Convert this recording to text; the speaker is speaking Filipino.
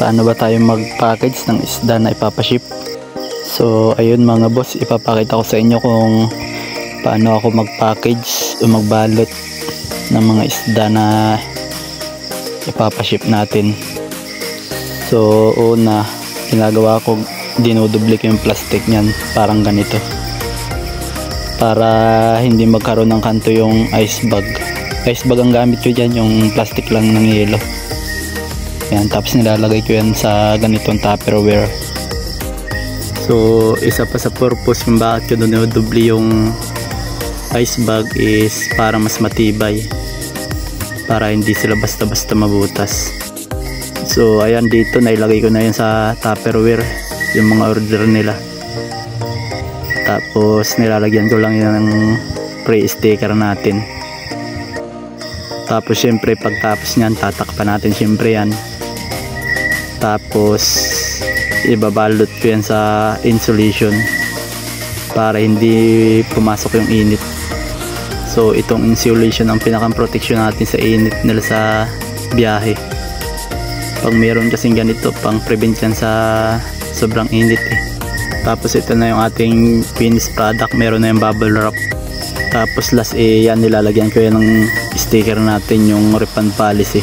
paano ba tayo mag-package ng isda na ipapaship. So ayun mga boss, ipapakita ko sa inyo kung paano ako mag-package o magbalot ng mga isda na ipapaship natin. So una, ginagawa ko, dinudubli ko yung plastic niyan, parang ganito, para hindi magkaroon ng kanto yung ice bag. Ice bag ang gamit ko dyan, yung plastic lang ng yelo. Yan, tapos nilalagay ko yan sa ganitong Tupperware. So isa pa sa purpose kung bakit ko dinudubli yung ice bag is para mas matibay, para hindi sila basta-basta mabutas. So ayan, dito nailagay ko na yan sa Tupperware yung mga order nila. Tapos nilalagyan ko lang yung pre-sticker natin. Tapos syempre pagtapos nyan, tatakpan natin syempre yan. Tapos ibabalot ko yan sa insulation para hindi pumasok yung init. So itong insulation ang pinakang protection natin sa init nila sa biyahe. Pag meron kasing ganito, pang prevent yan sa sobrang init eh. Tapos ito na yung ating finished product, meron na yung bubble wrap. Tapos last yan, nilalagyan ko yan ng sticker natin, yung refund policy.